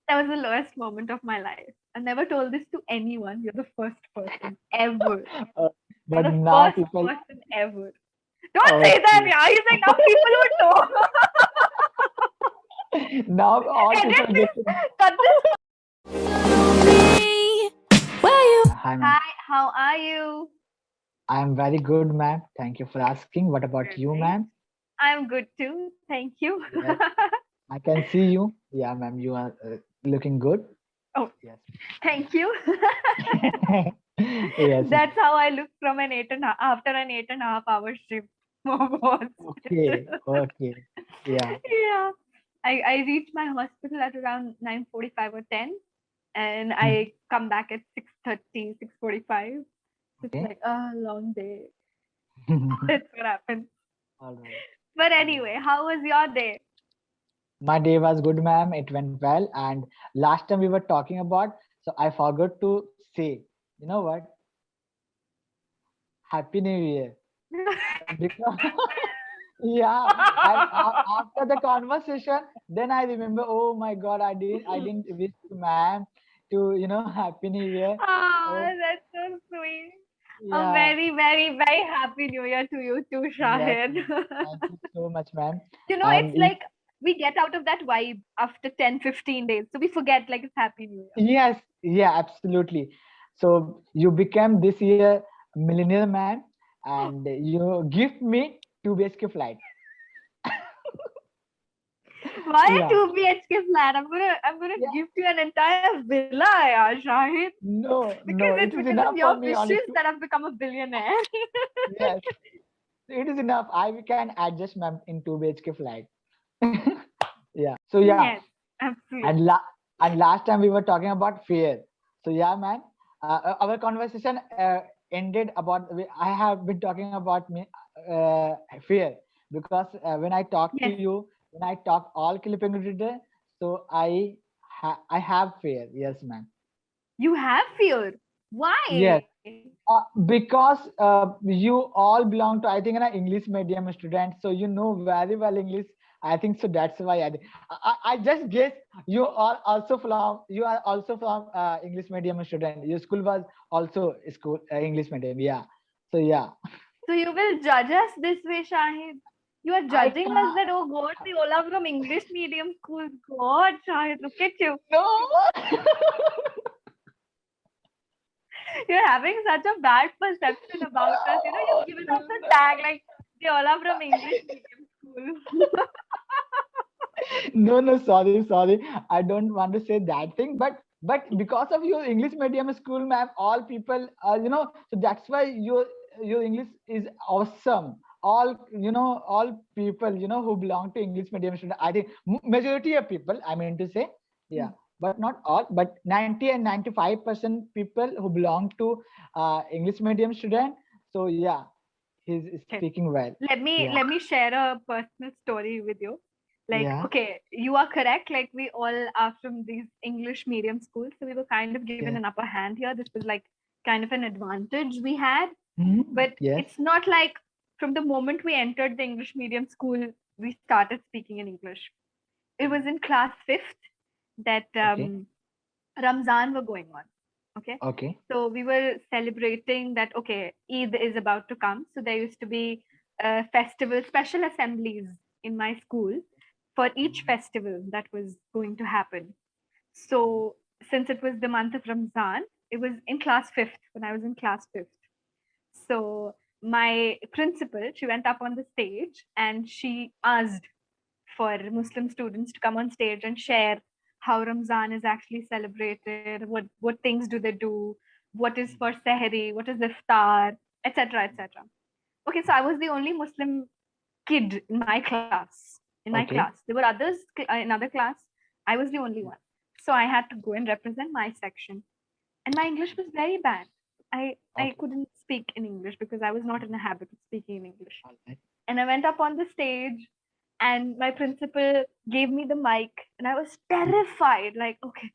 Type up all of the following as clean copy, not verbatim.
That was the lowest moment of my life. I never told this to anyone. You're the first person ever. Uh, You're but the now first people, person ever. Don't say that, okay. yeah. He's like, now people would know. Now all Edit people this. get to know. Cut this. Hi, ma'am. Hi, how are you? I am very good, ma'am. Thank you for asking. What about you, Great. ma'am? I'm good too. Thank you. Yes, I can see you. Yeah, ma'am, you are looking good. Oh, Yes. thank you. Yes, ma'am. That's how I look from an after an 8.5 hour shift. Boss. Okay, okay. Yeah. Yeah. I reach my hospital at around 9:45 or 10, and Mhm. I come back at 6:30, 6:45. It's Okay. like a long day. That's what happens. All right. But Yeah. anyway, how was your day? My day was good, ma'am. It went well. And last time we were talking about, so I forgot to say, you know what? Happy New Year. Because yeah, and after the conversation, then I remember, oh my God, I didn't wish to ma'am to, Happy New Year. Ah, Oh, that's so sweet. A yeah. very, very, very happy New Year to you too, Yes, Shahid. ma'am. Thank you so much, ma'am. It's And like we get out of that vibe after 10, 15 days. So we forget like it's Happy New Year. yes, yeah, absolutely. So you became this year millionaire man, and you gift me 2 BHK flight. Why a Yeah, 2 BHK flat? I'm gonna yeah. gift you an entire villa, yeah, Shahid. No, Because no, it's it is because of enough your for me. Only wishes two. that I've become a billionaire. Yes, it is enough. I can adjust, ma'am, in 2 BHK flight. Yeah. So yeah, Yes, absolutely. and last time we were talking about fear. So yeah, man, our conversation ended about. I have been talking about me fear because when I talk to Yes. you, when I talk all Clapingo today, so I have fear. Yes, man. You have fear. Yes. Why? Because you all belong to, I think, an English medium student, so you know very well English. I think so. That's why I just guess you are also from English medium student. Your school was also school English medium. Yeah. So yeah, So you will judge us this way, Shahid. You are I judging us can't. that, oh God, we all are from English medium school. God, Shahid, look at you. No. You're having such a bad perception about us. You've given us a tag like they all are from English medium school. No, no, sorry, sorry. I don't want to say that thing, but because of your English medium school, ma'am, all people, so that's why your English is awesome. All all people, who belong to English medium student. I think majority of people. I mean to say, yeah, but not all, but 90 and 95% people who belong to English medium student. So yeah, he's Okay. speaking well. Let me Yeah, let me share a personal story with you. Like, yeah, okay, you are correct. Like, we all are from these English medium schools, so we were kind of given yes, an upper hand here. This was like kind of an advantage we had. Mhm. But Yes. it's not like from the moment we entered the English medium school, we started speaking in English. It was in class fifth that Okay. Ramzan were going on. Okay. Okay. So we were celebrating that, okay, Eid is about to come. So there used to be festival, special assemblies in my school for each Mhm. festival that was going to happen. So since it was the month of Ramzan, it was in class fifth when I was in class fifth. So my principal, she went up on the stage and she asked for Muslim students to come on stage and share how Ramzan is actually celebrated, what things do they do, what is for Mhm. Sehri, what is iftar, etc., etc. Okay, so I was the only Muslim kid in my class. In my class, Okay. there were others in other class. I was the only one. So I had to go and represent my section, and my English was very bad. I Okay. couldn't speak in English because I was not in the habit of speaking in English. All right. And I went up on the stage and my principal gave me the mic and I was terrified. Like, okay,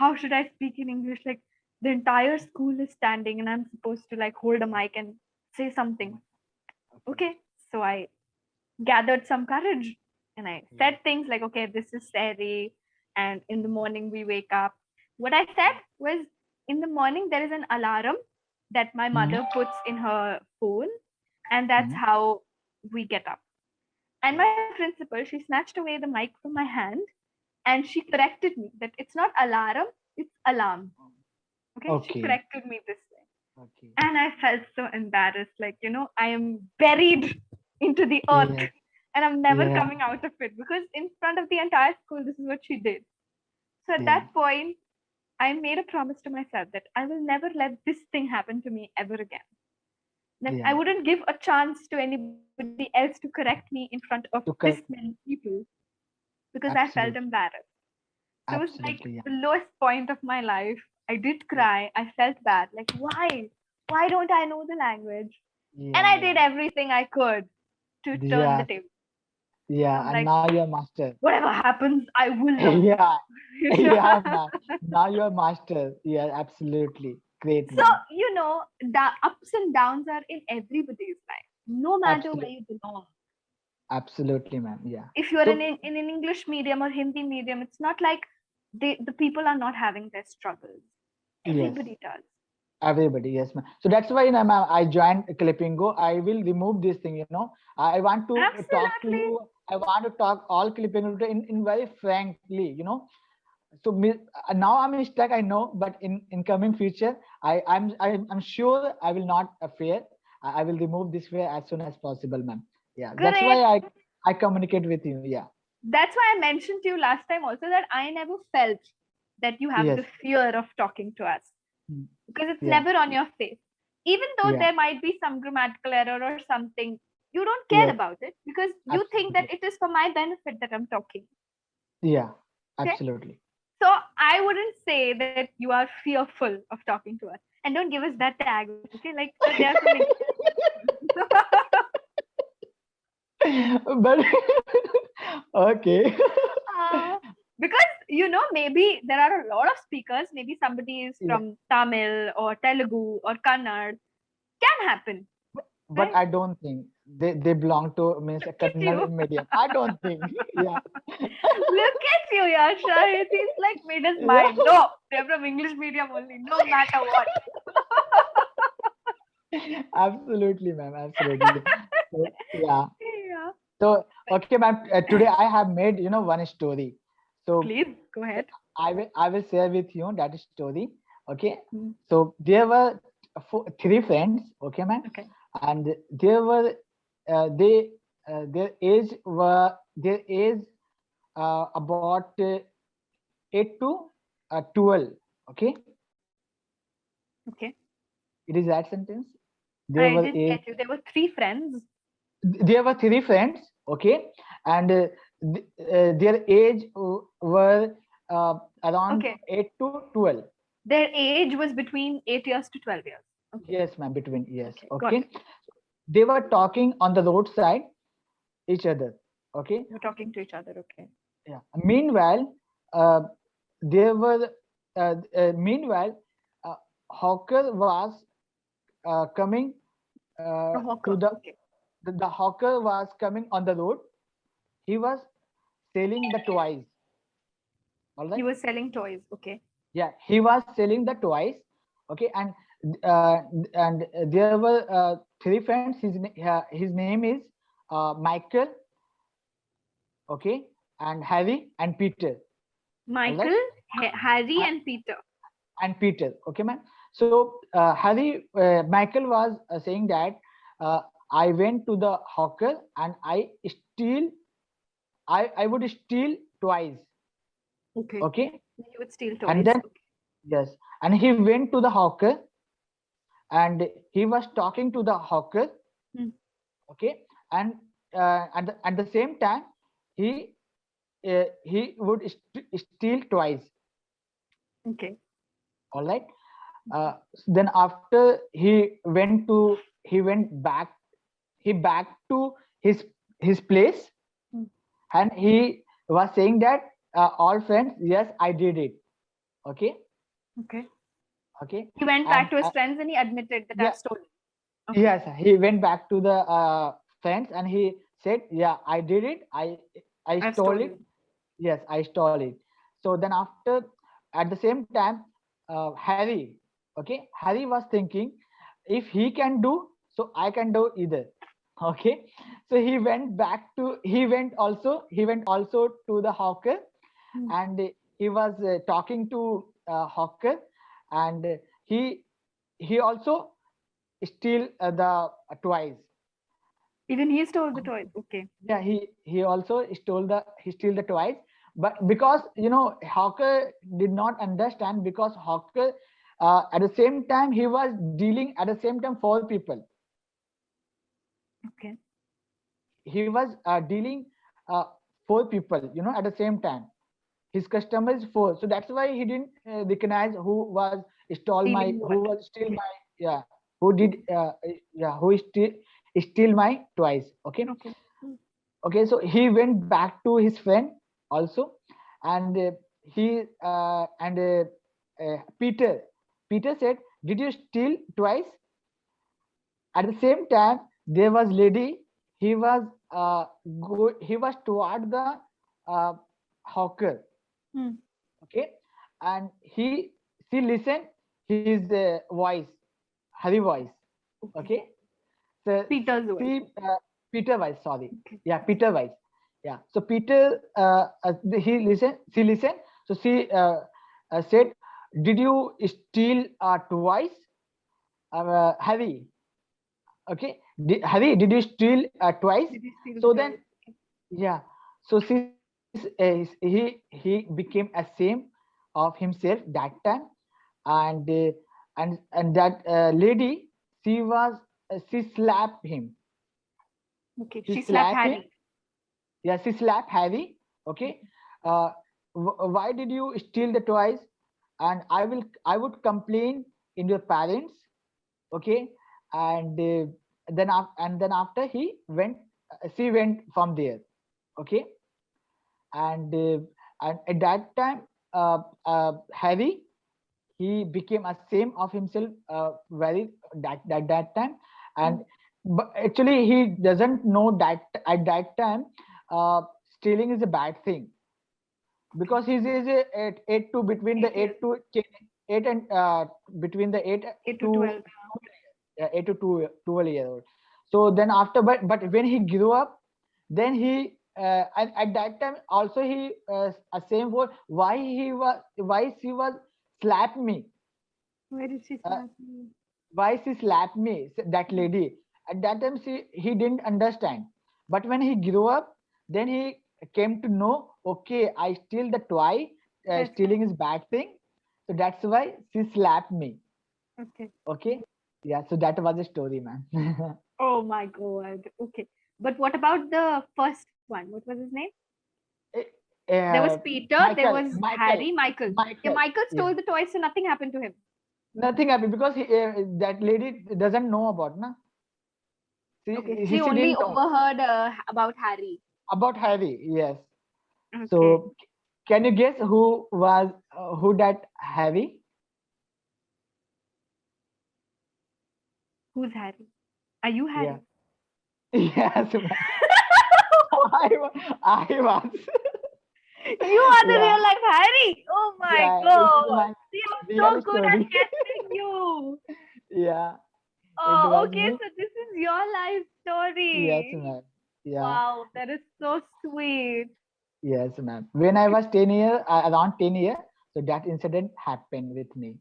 how should I speak in English? Like the entire school is standing and I'm supposed to like hold a mic and say Oh my something. God. Okay. Okay. So I gathered some courage and I Yeah. said things like, okay, this is Sari. and in the morning we wake up. What I said was, in the morning there is an alarm that my Hmm. mother puts in her phone, and that's Hmm. how we get up. And Yeah. my principal, she snatched away the mic from my hand and she corrected me that it's not alarm, it's alarm. Okay, she Okay. corrected me this way. Okay. And I felt so embarrassed, like, I am buried into the earth Yeah. and I'm never Yeah. coming out of it because in front of the entire school, this is what she did. So at Yeah. that point, I made a promise to myself that I will never let this thing happen to me ever again. That I Yeah. wouldn't give a chance to anybody else to correct me in front of this To many correct. people because I felt Absolutely. embarrassed. So it was like Absolutely. the Yeah. lowest point of my life. I did Yeah. cry. I felt bad. Like, why? Why don't I know the language? And Yeah. I did Yeah. everything I could to turn the Yeah. table. Yeah. I'm And like, now you're master. whatever happens, I will learn. Yeah. Yeah, man. Now you're master. Yeah. Absolutely. Great, So, man. the ups and downs are in everybody's life, no matter where Absolutely. you belong. Absolutely, man. Yeah. If you're So in an English medium or Hindi medium, it's not like the people are not having their struggles. yes. Everybody does. Everybody, yes, ma'am. So that's why, ma'am, I joined Clippingo. I will remove this thing. I want to talk to Absolutely. you. I want to talk all Clippingo in very frankly. So now I'm stuck. I know, but in coming future, I'm sure I will not fear. I will remove this fear as soon as possible, ma'am. Yeah, that's why Great. I communicate with you. Yeah. That's why I mentioned to you last time also that I never felt that you have Yes. the fear of talking to us Mm. because it's Yeah. never on your face. Even though Yeah. there might be some grammatical error or something, you don't care Yes. about it because you think that Absolutely. it is for my benefit that I'm talking. Yeah. Okay. Absolutely. So I wouldn't say that you are fearful of talking to us. And don't give us that tag, okay? Like, they are from English. But okay. Because maybe there are a lot of speakers, maybe somebody is Yeah. from Tamil or Telugu or Kannada, can happen, But right? I don't think they belong to means a Look at Kannada you. medium. I don't think. Yeah. Look at you, Yasha. He's like made his Yeah. mind. No, they're from English medium only, no matter what. Absolutely, ma'am. Absolutely. So, yeah. Yeah. So okay, ma'am. Today I have made one story. So Please go ahead. I will share with you that story. Okay. Hmm. So there were three friends. Okay, ma'am, Okay. and there were they their age about 8 to 12. Okay, Okay. it is that sentence. There I were didn't age, get you. There were three friends. there were three friends. Okay, and their age were around Okay. 8 to 12. Their age was between 8 years to 12 years. Okay. Yes, ma'am, between, yes. Okay. Got Okay, it. they were talking on the roadside each other. Okay, You're talking to each other. Okay. yeah. Meanwhile, uh, there were meanwhile hawker was coming A to hawker. Okay. the hawker was coming on the road. He was selling the toys. All He right. was selling toys. Okay. Yeah, he was selling the toys. Okay, uh, and there were three friends. His name is Michael. Okay, and Harry and Peter. All right. Michael, Harry, and Peter. And Peter. Okay, man. So Michael was saying that I went to the hawker and I would steal twice. Okay. Okay, He would steal and toys. then yes, and he went to the hawker and he was talking to the hawker. Hmm. Okay, and at the same time he he would steal twice. Okay. All right. Then after he went back to his place, Hmm. and he was saying that all friends, yes, I did it. Okay. Okay. Okay. He went And back to his friends and he admitted that yeah, I've stolen. Okay. yes, he went back to the friends and he said, yeah, I did it. I I've stole it. stolen. Yes, I stole it. So then after, at the same time, Harry, okay, Harry was thinking, if he can do, so I can do either. Okay, so he went also to the hawker, Hmm. and he was talking to hawker, and he also steal the toys. Even he stole the toys. Okay. Yeah, he also stole the toys, but because hawker did not understand, because hawker at the same time he was dealing at the same time four people. Okay. He was dealing uh, four people, at the same time. His customer is four, so that's why he didn't recognize Stealing who what? was steal Okay. my, yeah, who did who steal my toys. Okay. Okay. Hmm. Okay, so he went back to his friend also, and Peter said, did you steal twice? At the same time, there was lady. He was he was toward the uh, hawker. Hmm. Okay, and she listened his voice, Hari voice. Okay. Okay, so Peter's voice. see, Peter Weiss, sorry. Okay. Yeah, Peter Weiss. Yeah. So Peter, she listened. So she said, "Did you steal twice, Harry? Okay, Harry, did you steal twice?" Did he steal the So then, toys? Okay. yeah. So he became ashamed of himself that time, and that lady, she slapped him. Okay. She She slapped slapped him. Harry. Yeah, she slapped Harry. Okay, uh, why did you steal the toys? And I would complain in your parents. Okay, and then after she went from there. Okay, and at that time, Harry, he became ashamed of himself very that time, Hmm. and but actually he doesn't know that at that time uh, stealing is a bad thing, Okay. because he's at 8 to between the 8 years. 8 and between the 8 8 to to 12. 8 to 12 year old. So then after, but when he grew up, then he at that time also he same for why she was slap me, Where did she uh, slap me? why she slapped me, that Hmm. lady. At that time he didn't understand, but when he grew up, then he came to know, okay, I steal the toy, That's stealing is bad thing, so that's why she slapped me. okay. Okay, yeah, so that was the story, man. Oh my God. Okay. But what about the first one? What was his name? Eh, There was Peter, there Michael, was Michael, Harry, Michael. Yeah, Michael. Michael Yeah, stole the toys, so nothing happened to him. nothing happened because that lady doesn't know about na. Okay. She She she only didn't know overheard about Harry. about Harry. Yes. Okay. So can you guess who that Harry? Who's Harry? Are you Yeah. Harry? Yes, man. I was. You are the Yeah. real life Harry. Oh my Yeah. It is God. my See, I'm real so good at story. guessing you. Yeah. It Oh, was okay. me. So this is your life Yes, story. ma'am. Yeah. Wow, that is so sweet. Yes, ma'am. When I was 10 year, around 10 year, so that incident happened with me.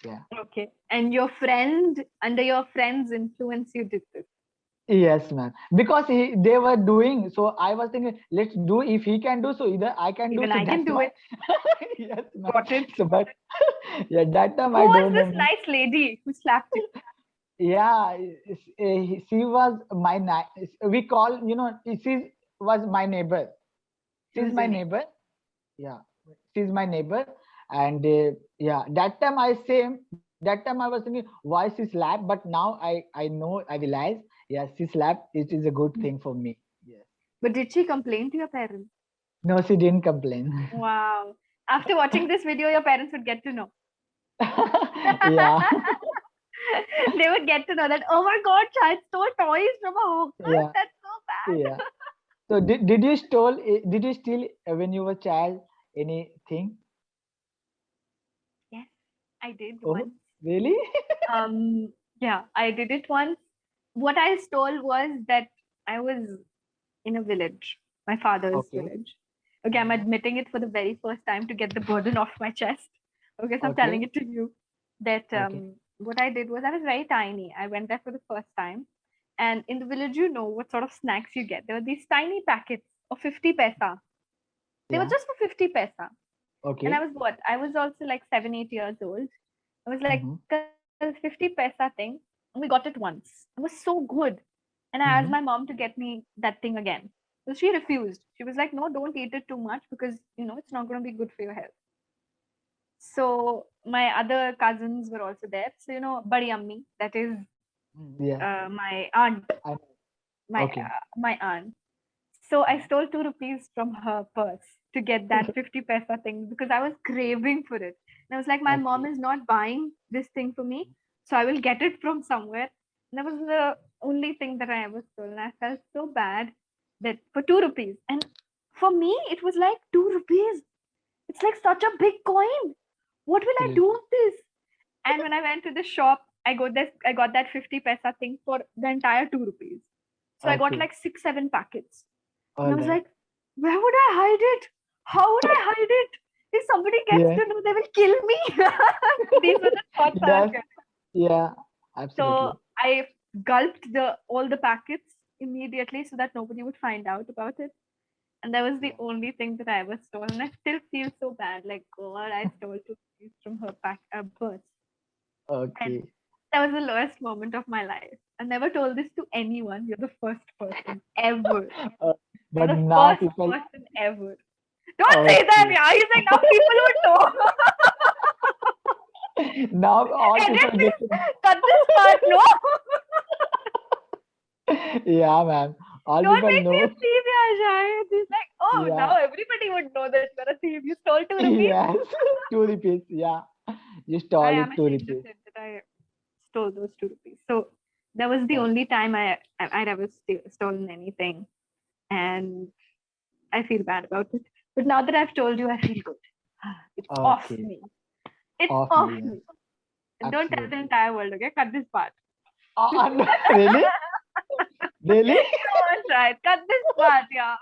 Yeah. Okay. And your friend, under your friend's influence, you did this. Yes, ma'am. Because they were doing, so I was thinking, let's do. If he can do, so either I can do. Even So I can that's do why. it. Yes, ma'am. Got it. So, but yeah, that time Who I was don't know, this ma'am. nice lady who slapped you? Yeah, she was my we call, she was my neighbor. She She's was my your neighbor. neighbor. Yeah, she's my neighbor, and yeah, that time I was thinking why she slapped, but now I know, I realize, yeah, she slapped. It is a good Hmm. thing for me. Yes. But did she complain to your parents? No, she didn't complain. Wow. After watching this video, your parents would get to know. Yeah. They would get to know that, oh my God, child stole toys from a hawker. Yeah. That's so Yeah. bad. So did you steal when you were child anything? I did Oh, once. really? Yeah, I did it once. What I stole was that I was in a village, my father's Okay. village. Okay, I'm Mhm. admitting it for the very first time to get the burden off my chest. Okay, so I'm telling Okay. it to you that Okay. what I did was I was very tiny. I went there for the first time. And in the village, you know what sort of snacks you get. There were these tiny packets of 50 paisa. They were Yeah. just for 50 paisa. And I Okay. was what? I was also like 7, 8 years old. I was like, Mm-hmm. 50 paisa thing. And we got it once. It was so good. And I asked my Mm-hmm. mom to get me that thing again. So she refused. She was like, no, don't eat it too much because, it's not going to be good for your health. So my other cousins were also there. So, Badi Ammi, that is Yeah. my aunt, I my Okay. my aunt. So I Mhm. stole 2 rupees from her purse to get that 50 paisa thing because I was craving for it. And I was like, my mom Okay. is not buying this thing for me, so I will get it from somewhere. And that was the only thing that I ever stole. And I felt so bad that for 2 rupees. And for me, it was like 2 rupees. It's like such a big coin. What will I do Absolutely. with this? And when I went to the shop, I got that 50 paisa thing for the entire 2 rupees. So I got Okay. like 6, 7 packets. And I All was right. like, where would I hide it? How would I hide it? If somebody gets Yeah. to know, they will kill me. These were the thoughts I was Yes. getting. Yeah. So Absolutely. I gulped the all the packets immediately so that nobody would find out about it. And that was the Yeah. only thing that I ever stole. And I still feel so bad. Like, God, I stole 2 rupees from her purse. And Okay. that was the lowest moment of my life. I never told this to anyone. You're the first person ever. Uh, You're but the now first people. person ever. Don't say that, Okay. yeah. He's like, now people would know. Now all Edit people this. get to. Cut this part, no. Yeah, ma'am. All Don't people make me a know. thief, yeah, Shahid. He's like, oh, now Yeah. everybody would know that you're a thief. You stole 2 rupees. Yes. 2 rupees. Yeah. You I stole am it. two ashamed of rupees. it that I stole those 2 rupees. So that was the That's only time I'd ever stolen anything. And I feel bad about it. But now that I've told you, I feel good. It's off okay. me. It's Of off me. Yes. me. And don't tell the Absolutely. entire world, okay? Cut this part. No, really? Really? Come on, try it. Cut this part, yeah.